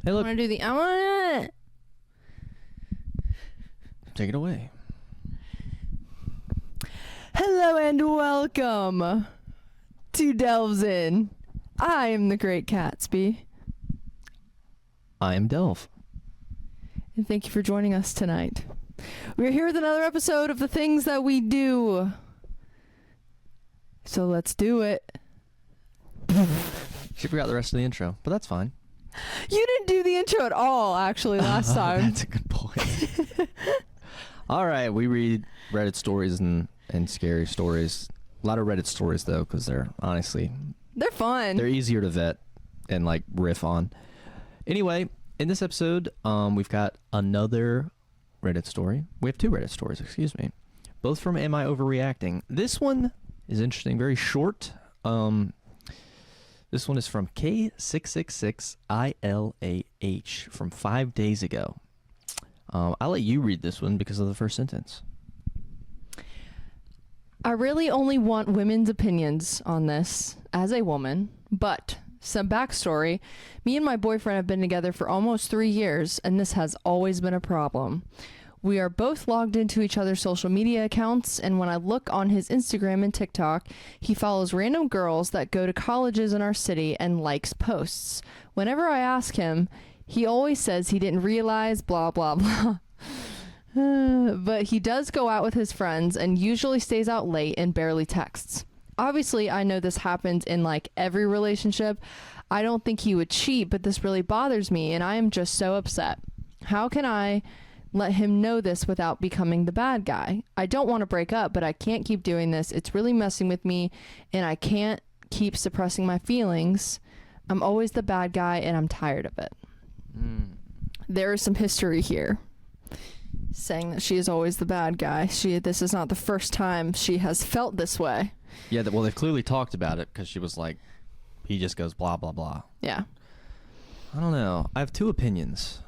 Hey, look. I want it. Take it away. Hello and welcome to Delves In. I am the Great Catsby. I am Delve. And thank you for joining us tonight. We're here with another episode of the things that we do. So let's do it. She forgot the rest of the intro, but that's fine. You didn't do the intro at all, actually, last time. That's a good point. All right, we read Reddit stories and scary stories. A lot of Reddit stories, though, because they're fun. They're easier to vet and, like, riff on. Anyway, in this episode, we've got another Reddit story. We have two Reddit stories, excuse me. Both from AmIOverreacting. This one is interesting, very short. This one is from K666ILAH from 5 days ago. I'll let you read this one because of the first sentence. I really only want women's opinions on this as a woman, but some backstory. Me and my boyfriend have been together for almost 3 years, and this has always been a problem. We are both logged into each other's social media accounts, and when I look on his Instagram and TikTok, he follows random girls that go to colleges in our city and likes posts. Whenever I ask him, he always says he didn't realize blah, blah, blah. But he does go out with his friends and usually stays out late and barely texts. Obviously, I know this happens in like every relationship. I don't think he would cheat, but this really bothers me, and I am just so upset. How can I let him know this without becoming the bad guy? I don't want to break up, but I can't keep doing this. It's really messing with me, and I can't keep suppressing my feelings. I'm always the bad guy, and I'm tired of it. There is some history here saying that she is always the bad guy. This is not the first time she has felt this way. Yeah, well, they've clearly talked about it because she was like, he just goes blah, blah, blah. Yeah. I don't know. I have two opinions.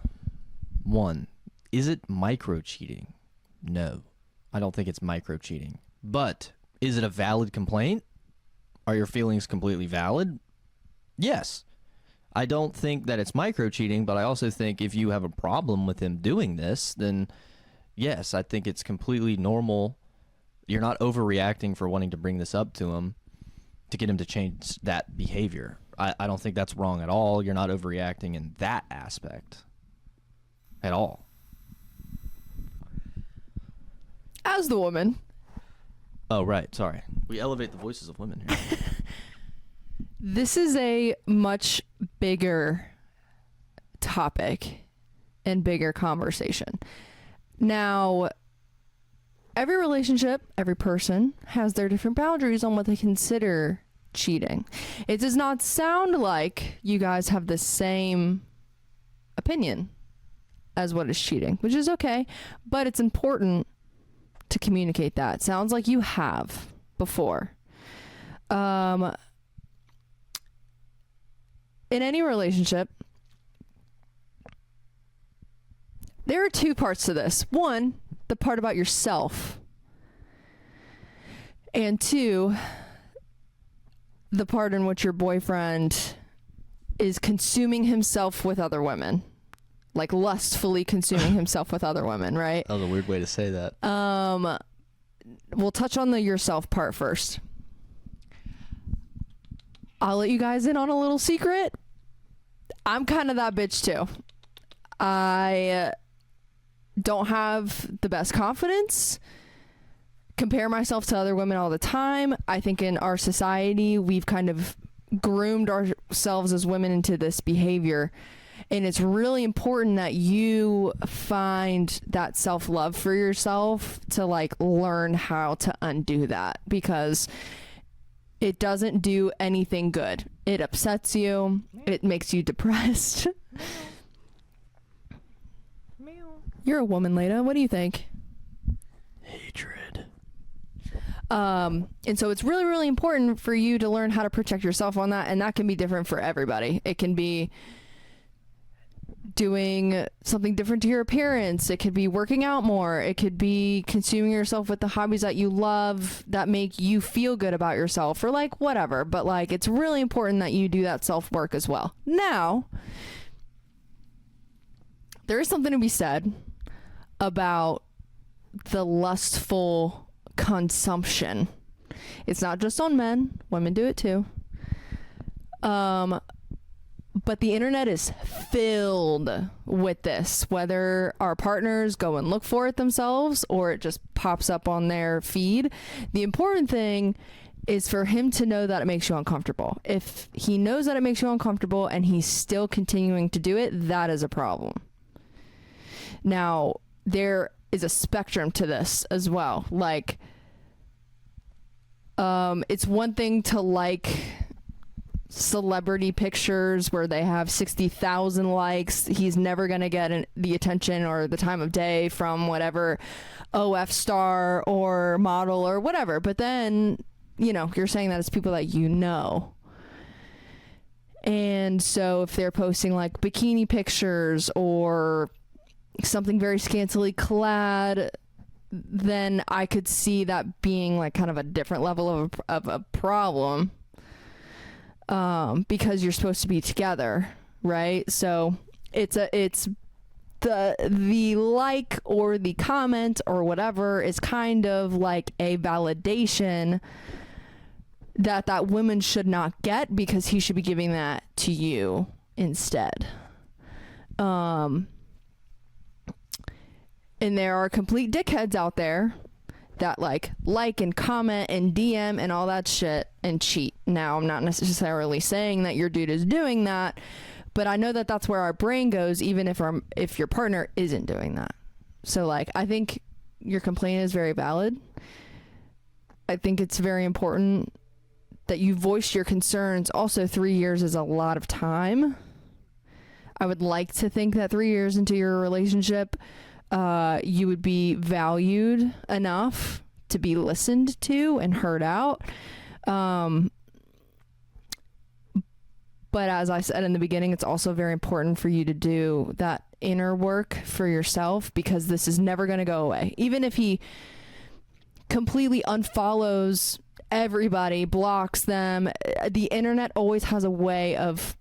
One, is it micro cheating? No, I don't think it's micro cheating. But is it a valid complaint? Are your feelings completely valid? Yes. I don't think that it's micro cheating, but I also think if you have a problem with him doing this, then yes, I think it's completely normal. You're not overreacting for wanting to bring this up to him to get him to change that behavior. I don't think that's wrong at all. You're not overreacting in that aspect at all. As the woman. Oh, right. Sorry. We elevate the voices of women here. This is a much bigger topic and bigger conversation. Now, every relationship, every person has their different boundaries on what they consider cheating. It does not sound like you guys have the same opinion as what is cheating, which is okay, but it's important to communicate that. Sounds like you have before. In any relationship, there are two parts to this. One, the part about yourself. And two, the part in which your boyfriend is consuming himself with other women. Like lustfully consuming himself with other women, right? That was a weird way to say that. We'll touch on the yourself part first. I'll let you guys in on a little secret. I'm kind of that bitch too. I don't have the best confidence. Compare myself to other women all the time. I think in our society, we've kind of groomed ourselves as women into this behavior. And it's really important that you find that self-love for yourself to like learn how to undo that, because it doesn't do anything good. It upsets you. It makes you depressed. You're a woman, Leda. What do you think? Hatred. And so it's really, really important for you to learn how to protect yourself on that. And that can be different for everybody. It can be doing something different to your appearance. It could be working out more. It could be consuming yourself with the hobbies that you love that make you feel good about yourself, or like whatever. But like, it's really important that you do that self-work as well. Now, there is something to be said about the lustful consumption. It's not just on men. Women do it too. But the internet is filled with this, whether our partners go and look for it themselves or it just pops up on their feed. The important thing is for him to know that it makes you uncomfortable. If he knows that it makes you uncomfortable and he's still continuing to do it, that is a problem. Now, there is a spectrum to this as well. Like, it's one thing to like celebrity pictures where they have 60,000 likes. He's never going to get the attention or the time of day from whatever OF star or model or whatever. But then, you know, you're saying that it's people that you know. And so if they're posting like bikini pictures or something very scantily clad, then I could see that being like kind of a different level of a problem. Because you're supposed to be together, right? So it's the like or the comment or whatever is kind of like a validation that woman should not get, because he should be giving that to you instead. And there are complete dickheads out there that like and comment and DM and all that shit and cheat. Now, I'm not necessarily saying that your dude is doing that, but I know that that's where our brain goes, even if your partner isn't doing that. So like, I think your complaint is very valid. I think it's very important that you voice your concerns. Also, 3 years is a lot of time. I would like to think that 3 years into your relationship, you would be valued enough to be listened to and heard out. But as I said in the beginning, it's also very important for you to do that inner work for yourself, because this is never going to go away. Even if he completely unfollows everybody, blocks them, the internet always has a way of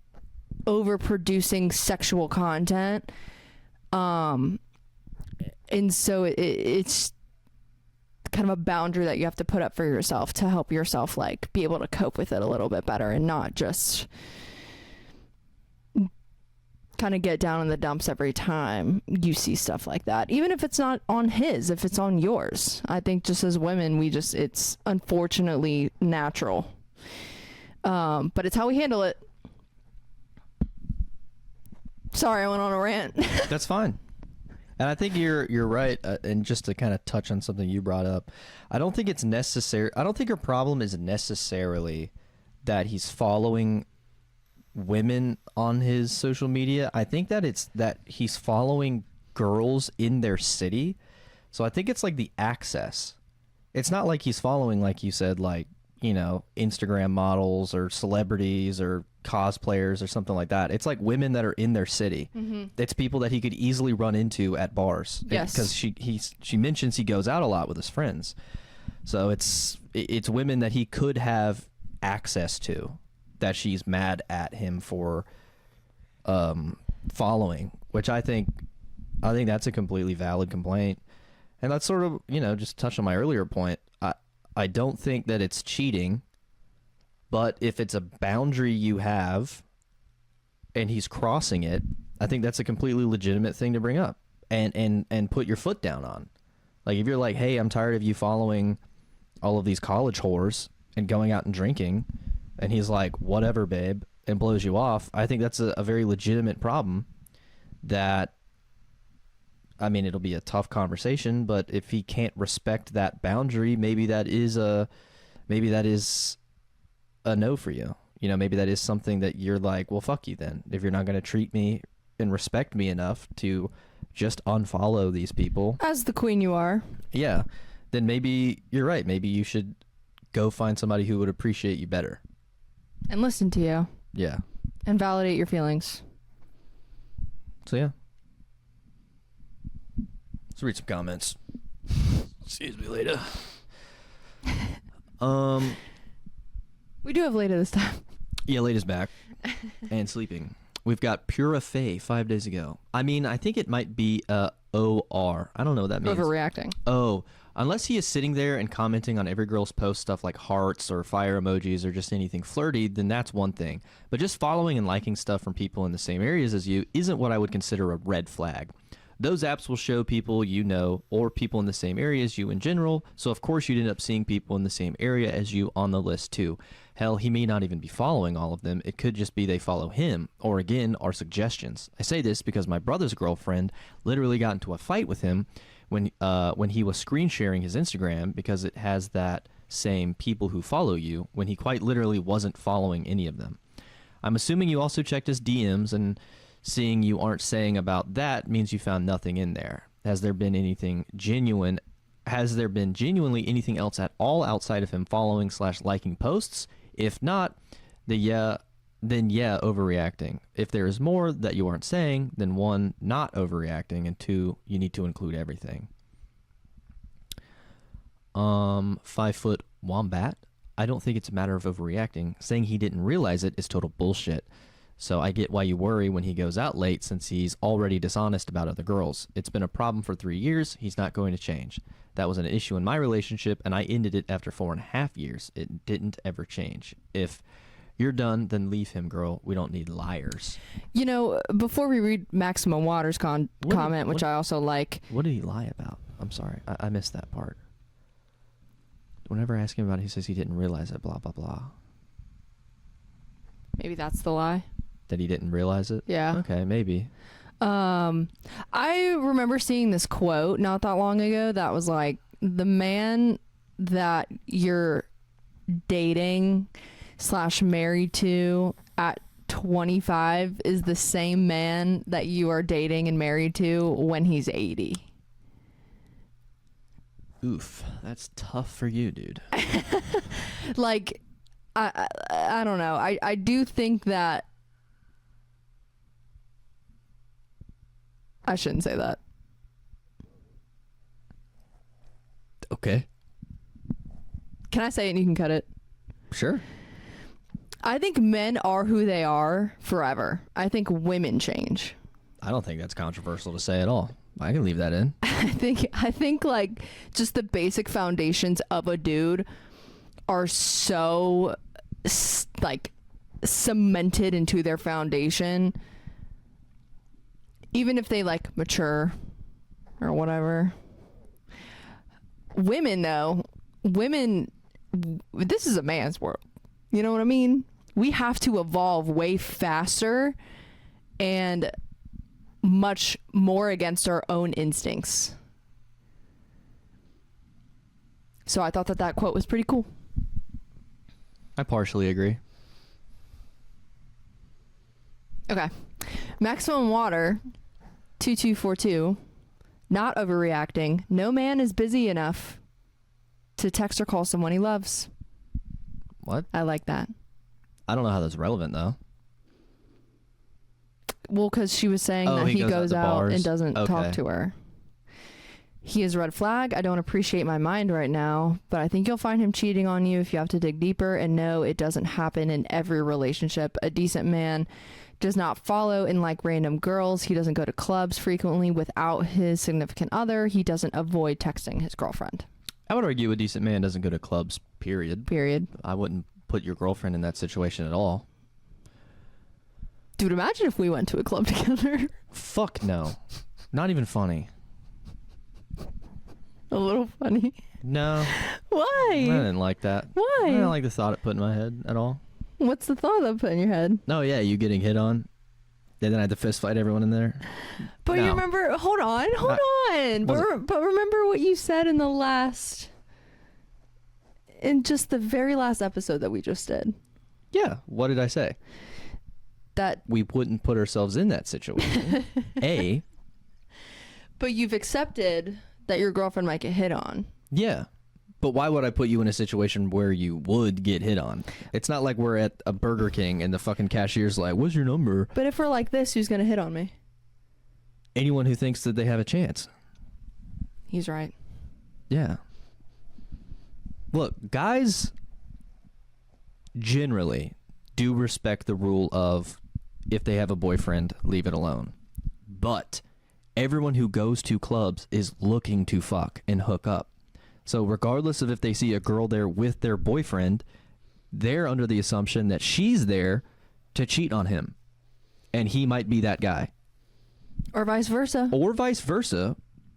overproducing sexual content. And so it's kind of a boundary that you have to put up for yourself to help yourself like be able to cope with it a little bit better, and not just kind of get down in the dumps every time you see stuff like that, even if it's not on his, if it's on yours. I think just as women, it's unfortunately natural, but it's how we handle it. Sorry, I went on a rant. That's fine. And I think you're right. And just to kind of touch on something you brought up, I don't think it's necessary. I don't think your problem is necessarily that he's following women on his social media. I think that it's that he's following girls in their city. So I think it's like the access. It's not like he's following, like you said, like, you know, Instagram models or celebrities or cosplayers or something like that. It's like women that are in their city. Mm-hmm. It's people that he could easily run into at bars. Yes. Because she mentions he goes out a lot with his friends. So it's women that he could have access to that she's mad at him for following, which I think that's a completely valid complaint. And that's sort of, you know, just touch on my earlier point. I don't think that it's cheating, but if it's a boundary you have and he's crossing it, I think that's a completely legitimate thing to bring up and put your foot down on. Like, if you're like, hey, I'm tired of you following all of these college whores and going out and drinking, and he's like, whatever, babe, and blows you off, I think that's a very legitimate problem that, I mean, it'll be a tough conversation, but if he can't respect that boundary, maybe that is a no for you. You know, maybe that is something that you're like, well, fuck you then. If you're not going to treat me and respect me enough to just unfollow these people, as the queen you are, yeah, then maybe you're right. Maybe you should go find somebody who would appreciate you better and listen to you. Yeah. And validate your feelings. So yeah. Let's read some comments. Excuse me, later. We do have Leda this time. Yeah, Leda's back and sleeping. We've got Purify 5 days ago. I mean, I think it might be OR. I don't know what that means. Overreacting. Oh, unless he is sitting there and commenting on every girl's post stuff like hearts or fire emojis or just anything flirty, then that's one thing. But just following and liking stuff from people in the same areas as you isn't what I would consider a red flag. Those apps will show people you know or people in the same area as you in general, so of course you'd end up seeing people in the same area as you on the list too. Hell, he may not even be following all of them. It could just be they follow him, or again, are suggestions. I say this because my brother's girlfriend literally got into a fight with him when he was screen sharing his Instagram because it has that same people who follow you when he quite literally wasn't following any of them. I'm assuming you also checked his DMs, and seeing you aren't saying about that means you found nothing in there. Has there been genuinely anything else at all outside of him following / liking posts? If not, then yeah, overreacting. If there is more that you aren't saying, then 1, not overreacting, and 2, you need to include everything. 5-foot wombat. I don't think it's a matter of overreacting. Saying he didn't realize it is total bullshit. So I get why you worry when he goes out late since he's already dishonest about other girls. It's been a problem for 3 years. He's not going to change. That was an issue in my relationship, and I ended it after 4.5 years. It didn't ever change. If you're done, then leave him, girl. We don't need liars. You know, before we read Maximum Waters' comment, which I also like. What did he lie about? I'm sorry. I missed that part. Whenever I ask him about it, he says he didn't realize it, blah, blah, blah. Maybe that's the lie. That he didn't realize it? Yeah. Okay, maybe. I remember seeing this quote not that long ago that was like, the man that you're dating / married to at 25 is the same man that you are dating and married to when he's 80. Oof, that's tough for you, dude. Like, I don't know. I do think that I shouldn't say that. Okay. Can I say it and you can cut it? Sure. I think men are who they are forever. I think women change. I don't think that's controversial to say at all. I can leave that in. I think like just the basic foundations of a dude are so like cemented into their foundation. Even if they like mature or whatever. Women though, this is a man's world. You know what I mean? We have to evolve way faster and much more against our own instincts. So I thought that quote was pretty cool. I partially agree. Okay. Maximum Water 2242. Not overreacting. No man is busy enough to text or call someone he loves. What? I like that. I don't know how that's relevant though. Well, because she was saying that he goes out and doesn't talk to her. He is a red flag. I don't appreciate my mind right now, but I think you'll find him cheating on you if you have to dig deeper. And no, it doesn't happen in every relationship. A decent man does not follow and like random girls. He doesn't go to clubs frequently without his significant other. He doesn't avoid texting his girlfriend. I would argue a decent man doesn't go to clubs, period. I wouldn't put your girlfriend in that situation at all. Dude, imagine if we went to a club together. Fuck no. Not even funny. A little funny. No. Why? I didn't like that. Why? I didn't like the thought it put in my head at all. What's the thought that put in your head? No, yeah, you getting hit on. And then I had to fist fight everyone in there. But No. you remember, hold on. But remember what you said in just the very last episode that we just did. Yeah, what did I say? That we wouldn't put ourselves in that situation. But you've accepted that your girlfriend might get hit on. Yeah. But why would I put you in a situation where you would get hit on? It's not like we're at a Burger King and the fucking cashier's like, what's your number? But if we're like this, who's going to hit on me? Anyone who thinks that they have a chance. He's right. Yeah. Look, guys generally do respect the rule of if they have a boyfriend, leave it alone. But everyone who goes to clubs is looking to fuck and hook up. So regardless of if they see a girl there with their boyfriend, they're under the assumption that she's there to cheat on him. And he might be that guy. Or vice versa.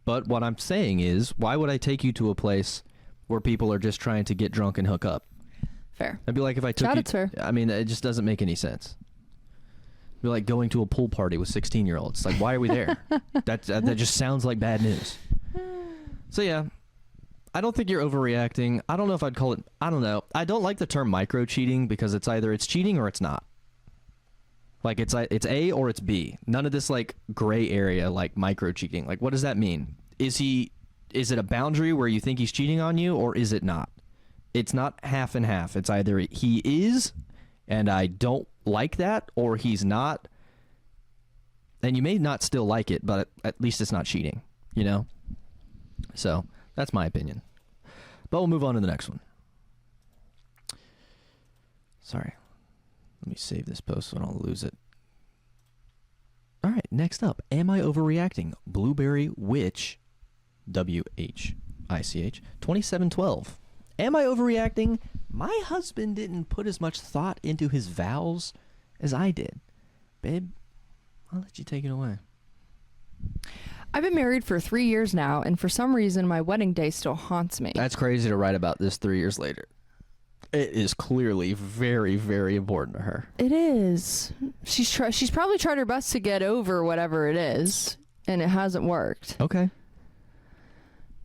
But what I'm saying is, why would I take you to a place where people are just trying to get drunk and hook up? Fair. It'd be like if I took you... It's fair. I mean, it just doesn't make any sense. It'd be like going to a pool party with 16-year-olds. Like, why are we there? that just sounds like bad news. So, yeah. I don't think you're overreacting. I don't know if I'd call it... I don't know. I don't like the term micro-cheating because it's either it's cheating or it's not. Like, it's A or it's B. None of this, like, gray area, like, micro-cheating. Like, what does that mean? Is it a boundary where you think he's cheating on you, or is it not? It's not half and half. It's either he is, and I don't like that, or he's not. And you may not still like it, but at least it's not cheating, you know? So, that's my opinion. But we'll move on to the next one. Sorry. Let me save this post so I don't lose it. All right, next up. Am I overreacting? Blueberry Witch, WHICH, 2712. Am I overreacting? My husband didn't put as much thought into his vows as I did. Babe, I'll let you take it away. I've been married for 3 years now, and for some reason, my wedding day still haunts me. That's crazy to write about this 3 years later. It is clearly very, very important to her. It is. She's probably tried her best to get over whatever it is, and it hasn't worked. Okay.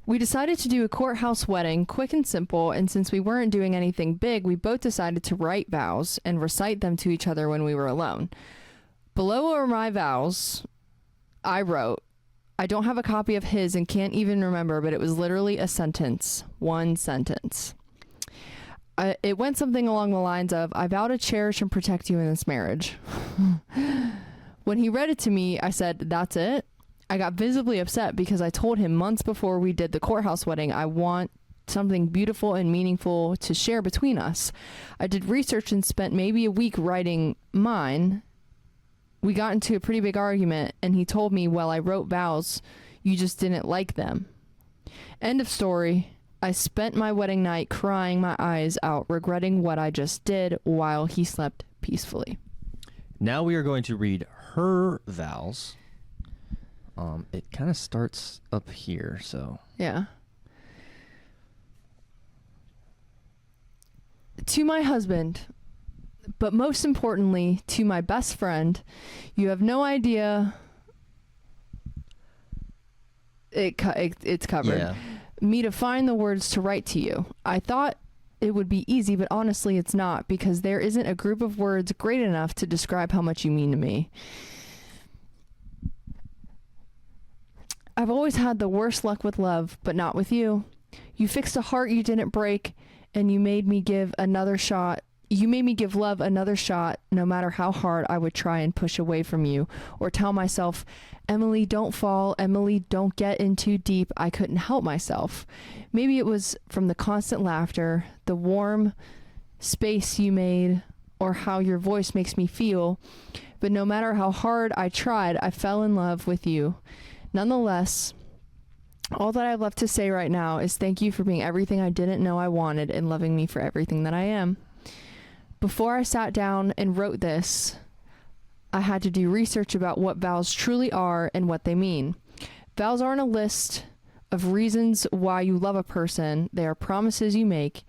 We decided to do a courthouse wedding, quick and simple, and since we weren't doing anything big, we both decided to write vows and recite them to each other when we were alone. Below are my vows I wrote. I don't have a copy of his and can't even remember, but it was literally a sentence. One sentence. It went something along the lines of, I vow to cherish and protect you in this marriage. When he read it to me, I said, that's it? I got visibly upset because I told him months before we did the courthouse wedding, I want something beautiful and meaningful to share between us. I did research and spent maybe a week writing mine. We got into a pretty big argument, and he told me, well, I wrote vows, you just didn't like them. End of story. I spent my wedding night crying my eyes out, regretting what I just did while he slept peacefully. Now we are going to read her vows. It kind of starts up here, so... Yeah. To my husband, but most importantly, to my best friend, you have no idea... It's covered. Yeah. Me to find the words to write to you. I thought it would be easy, but honestly it's not, because there isn't a group of words great enough to describe how much you mean to me. I've always had the worst luck with love, but not with you. You fixed a heart you didn't break, and you made me give another shot. You made me give love another shot, no matter how hard I would try and push away from you, or tell myself, Emily, don't fall. Emily, don't get in too deep. I couldn't help myself. Maybe it was from the constant laughter, the warm space you made, or how your voice makes me feel. But no matter how hard I tried, I fell in love with you. Nonetheless, all that I have left to say right now is thank you for being everything I didn't know I wanted and loving me for everything that I am. Before I sat down and wrote this, I had to do research about what vows truly are and what they mean. Vows aren't a list of reasons why you love a person. They are promises you make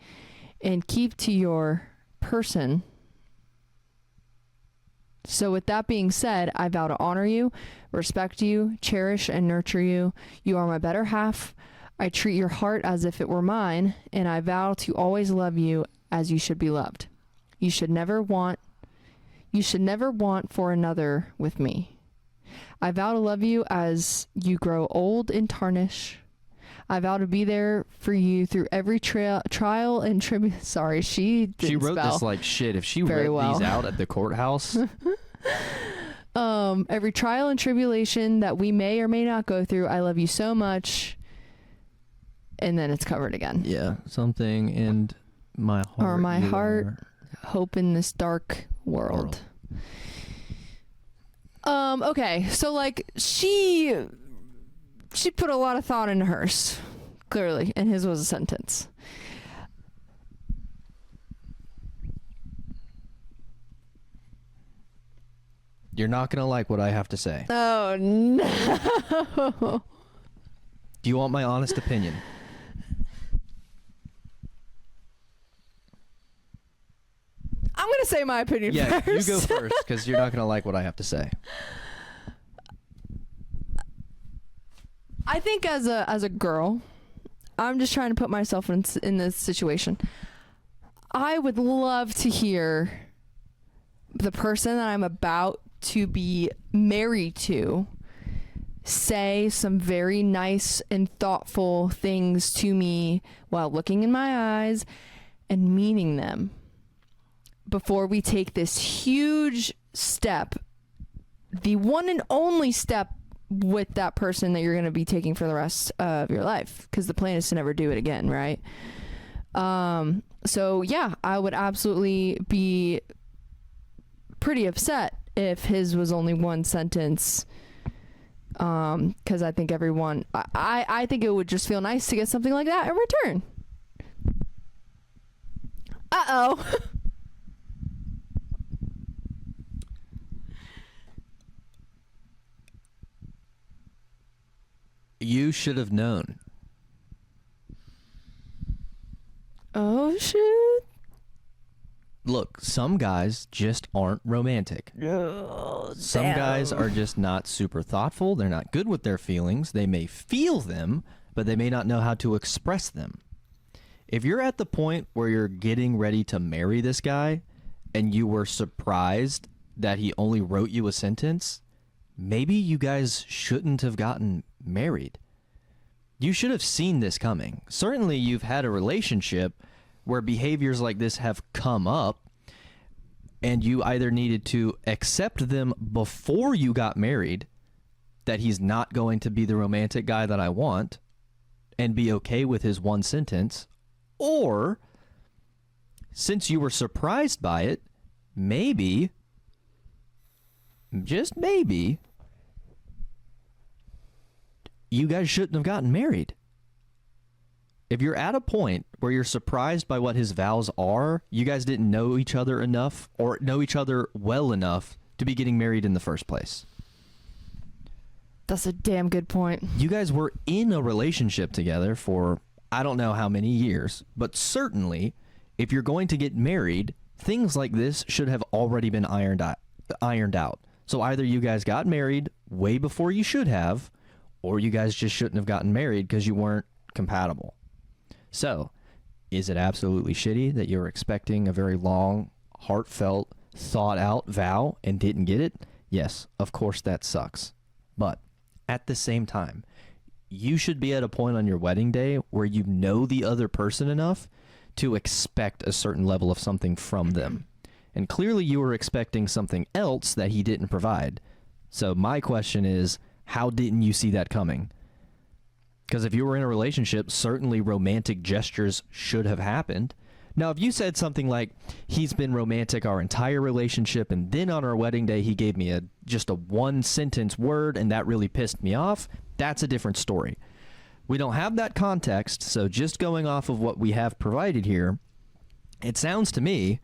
and keep to your person. So with that being said, I vow to honor you, respect you, cherish and nurture you. You are my better half. I treat your heart as if it were mine, and I vow to always love you as you should be loved. You should never want for another with me. I vow to love you as you grow old and tarnish. I vow to be there for you through every trial and tribulation. Sorry, she wrote this like shit. If she read these out at the courthouse. Every trial and tribulation that we may or may not go through, I love you so much. And then it's covered again. Yeah, something in my heart. Or my heart, hope in this dark world. Okay, so like she put a lot of thought into hers, clearly, and his was a sentence. You're not going to like what I have to say. Oh no. Do you want my honest opinion? I'm gonna say my opinion Yeah, first. you go first, because you're not going to like what I have to say. I think as a girl, I'm just trying to put myself in this situation. I would love to hear the person that I'm about to be married to say some very nice and thoughtful things to me while looking in my eyes and meaning them before we take this huge step, the one and only step with that person that you're going to be taking for the rest of your life, because the plan is to never do it again, right? So yeah, I would absolutely be pretty upset if his was only one sentence, because I think I think it would just feel nice to get something like that in return. Uh-oh. You should have known. Oh shit. Look, some guys just aren't romantic. Some guys are just not super thoughtful. They're not good with their feelings. They may feel them, but they may not know how to express them. If you're at the point where you're getting ready to marry this guy and you were surprised that he only wrote you a sentence, maybe you guys shouldn't have gotten married. You should have seen this coming. Certainly you've had a relationship where behaviors like this have come up and you either needed to accept them before you got married, that he's not going to be the romantic guy that I want, and be okay with his one sentence, or since you were surprised by it, maybe, just maybe, you guys shouldn't have gotten married. If you're at a point where you're surprised by what his vows are, you guys didn't know each other enough or know each other well enough to be getting married in the first place. That's a damn good point. You guys were in a relationship together for I don't know how many years, but certainly if you're going to get married, things like this should have already been ironed out. So either you guys got married way before you should have, or you guys just shouldn't have gotten married because you weren't compatible. So, is it absolutely shitty that you're expecting a very long, heartfelt, thought-out vow and didn't get it? Yes, of course that sucks. But at the same time, you should be at a point on your wedding day where you know the other person enough to expect a certain level of something from them. And clearly you were expecting something else that he didn't provide. So my question is, how didn't you see that coming? Because if you were in a relationship, certainly romantic gestures should have happened. Now, if you said something like, he's been romantic our entire relationship, and then on our wedding day, he gave me just a one-sentence word, and that really pissed me off, that's a different story. We don't have that context, so just going off of what we have provided here, it sounds to me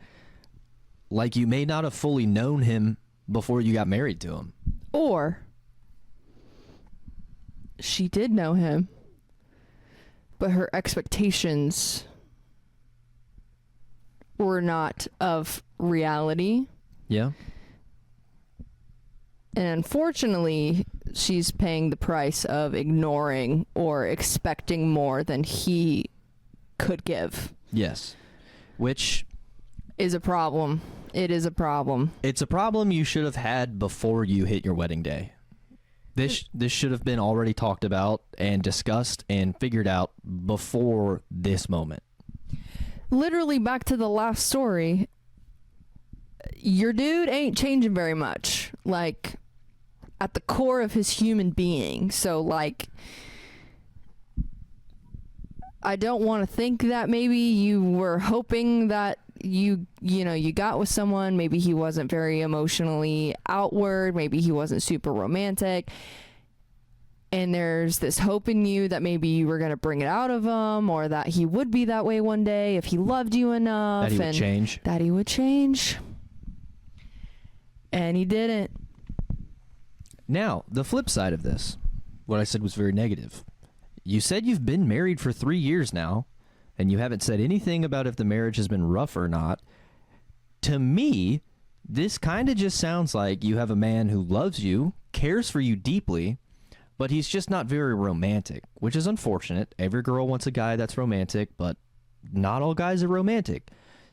like you may not have fully known him before you got married to him. Or she did know him, but her expectations were not of reality. Yeah. And unfortunately, she's paying the price of ignoring or expecting more than he could give. Yes. Which is a problem. It is a problem. It's a problem you should have had before you hit your wedding day. This should have been already talked about and discussed and figured out before this moment. Literally back to the last story, your dude ain't changing very much, like, at the core of his human being. So, like, I don't want to think that maybe you were hoping that you got with someone, maybe he wasn't very emotionally outward, maybe he wasn't super romantic, and there's this hope in you that maybe you were going to bring it out of him, or that he would be that way one day if he loved you enough. That he would change. That he would change. And he didn't. Now, the flip side of this, what I said was very negative. You said you've been married for 3 years now, and you haven't said anything about if the marriage has been rough or not. To me, this kind of just sounds like you have a man who loves you, cares for you deeply, but he's just not very romantic, which is unfortunate. Every girl wants a guy that's romantic, but not all guys are romantic.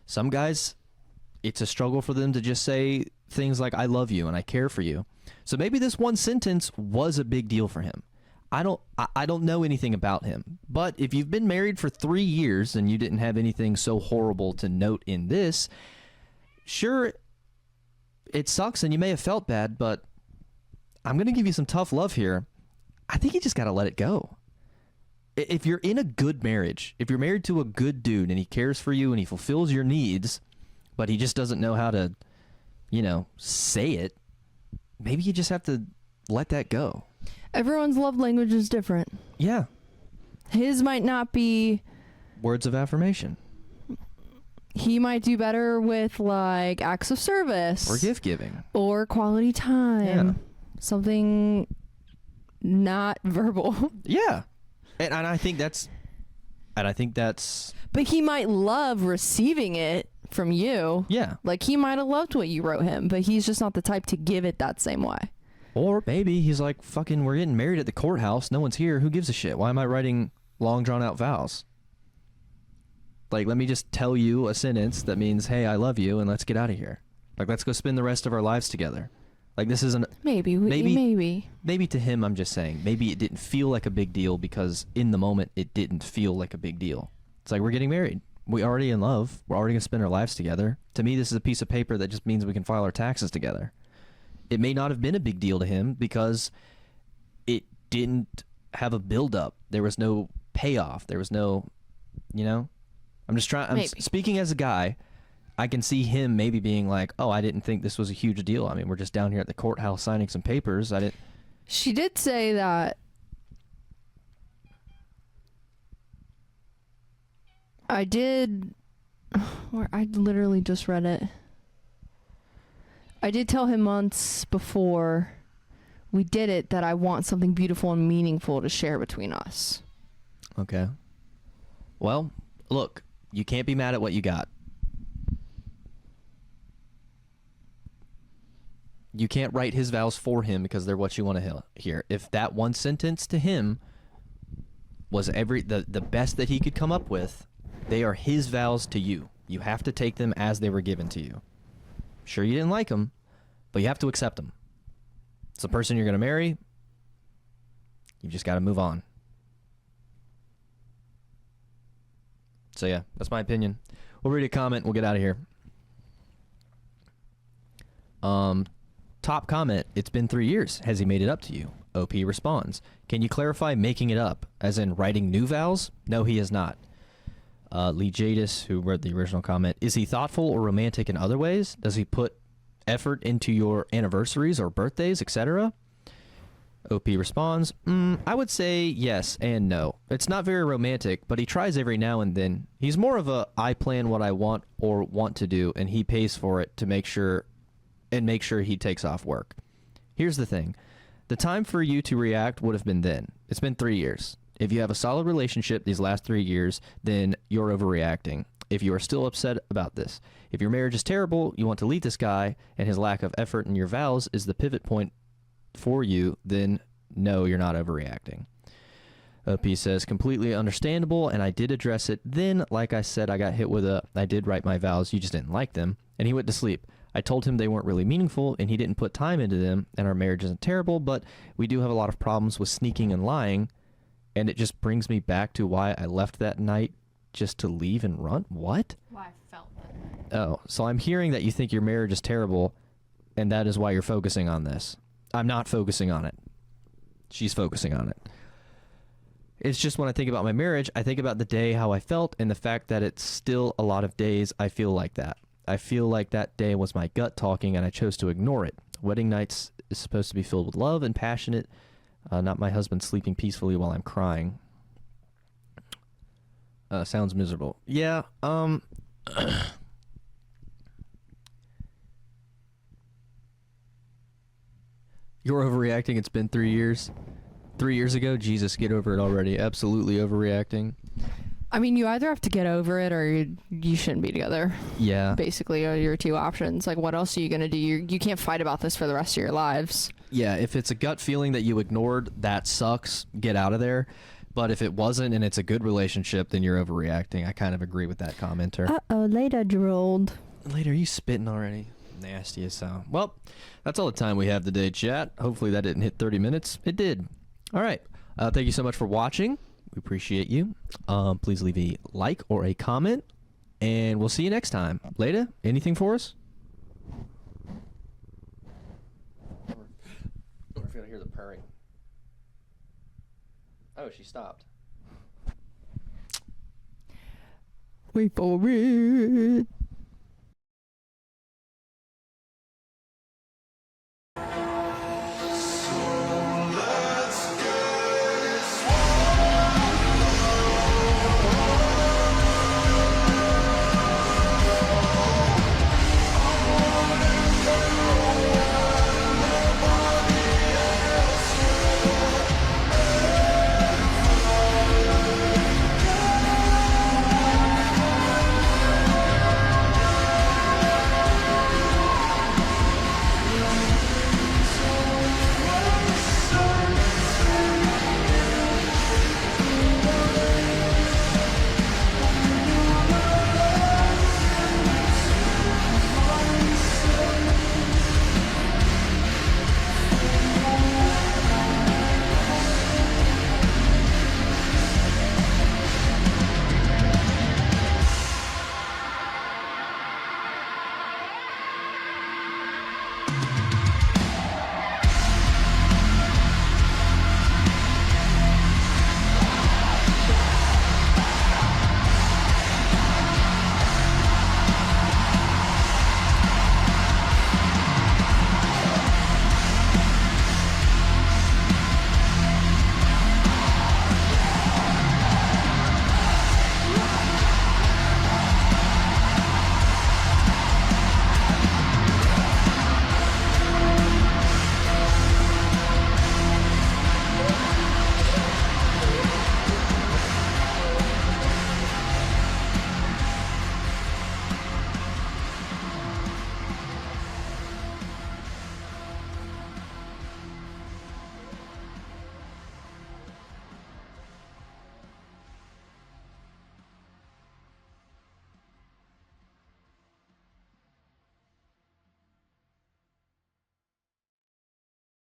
Some guys, it's a struggle for them to just say things like, I love you and I care for you. So maybe this one sentence was a big deal for him. I don't know anything about him, but if you've been married for 3 years and you didn't have anything so horrible to note in this, sure, it sucks and you may have felt bad, but I'm going to give you some tough love here. I think you just got to let it go. If you're in a good marriage, if you're married to a good dude and he cares for you and he fulfills your needs, but he just doesn't know how to, say it, maybe you just have to let that go. Everyone's love language is different. Yeah. His might not be words of affirmation. He might do better with like acts of service or gift giving or quality time. Yeah. Something not verbal. Yeah. And I think that's but he might love receiving it from you. Yeah. Like he might have loved what you wrote him, but he's just not the type to give it that same way. Or maybe he's like, fucking, we're getting married at the courthouse. No one's here. Who gives a shit? Why am I writing long, drawn-out vows? Like, let me just tell you a sentence that means, hey, I love you, and let's get out of here. Like, let's go spend the rest of our lives together. Like, this isn't... Maybe to him, I'm just saying, maybe it didn't feel like a big deal because in the moment, it didn't feel like a big deal. It's like, we're getting married. We're already in love. We're already going to spend our lives together. To me, this is a piece of paper that just means we can file our taxes together. It may not have been a big deal to him because it didn't have a build-up. There was no payoff. There was no, I'm speaking as a guy. I can see him maybe being like, oh, I didn't think this was a huge deal. I mean, we're just down here at the courthouse signing some papers. She did say that I literally just read it. I did tell him months before we did it that I want something beautiful and meaningful to share between us. Okay. Well, look, you can't be mad at what you got. You can't write his vows for him because they're what you want to hear. If that one sentence to him was the best that he could come up with, they are his vows to you. You have to take them as they were given to you. Sure, you didn't like them, but you have to accept them. It's the person you're going to marry. You've just got to move on. So yeah, that's my opinion. We'll read a comment. We'll get out of here. Top comment. It's been 3 years. Has he made it up to you? OP responds. Can you clarify making it up? As in writing new vows? No, he has not. Lee Jadis, who wrote the original comment, is he thoughtful or romantic in other ways? Does he put effort into your anniversaries or birthdays, etc.? OP responds, I would say yes and no. It's not very romantic, but he tries every now and then. He's more of a I plan what I want or want to do, and he pays for it to make sure he takes off work. Here's the thing. The time for you to react would have been then. It's been 3 years. If you have a solid relationship these last 3 years, then you're overreacting. If you are still upset about this. If your marriage is terrible, you want to leave this guy, and his lack of effort in your vows is the pivot point for you, then no, you're not overreacting. OP says, completely understandable, and I did address it. Then, like I said, I got hit with I did write my vows, you just didn't like them, and he went to sleep. I told him they weren't really meaningful, and he didn't put time into them, and our marriage isn't terrible, but we do have a lot of problems with sneaking and lying. And it just brings me back to why I left that night just to leave and run. What? Why I felt that. Oh, so I'm hearing that you think your marriage is terrible, and that is why you're focusing on this. I'm not focusing on it. She's focusing on it. It's just when I think about my marriage, I think about the day, how I felt, and the fact that it's still a lot of days I feel like that. I feel like that day was my gut talking, and I chose to ignore it. Wedding nights is supposed to be filled with love and passionate, not my husband sleeping peacefully while I'm crying. Sounds miserable. Yeah, You're overreacting. It's been 3 years. 3 years ago, Jesus, get over it already. Absolutely overreacting. I mean, you either have to get over it or you shouldn't be together. Yeah. Basically, are your two options. Like, what else are you going to do? You can't fight about this for the rest of your lives. Yeah, if it's a gut feeling that you ignored, that sucks. Get out of there. But if it wasn't and it's a good relationship, then you're overreacting. I kind of agree with that commenter. Uh-oh, later drooled. Later, you spitting already? Nasty as hell. Well, that's all the time we have today, chat. Hopefully that didn't hit 30 minutes. It did. All right. Thank you so much for watching. We appreciate you. Please leave a like or a comment, and we'll see you next time. Later, anything for us? I wonder if you're gonna hear the purring. Oh, she stopped. Wait for it.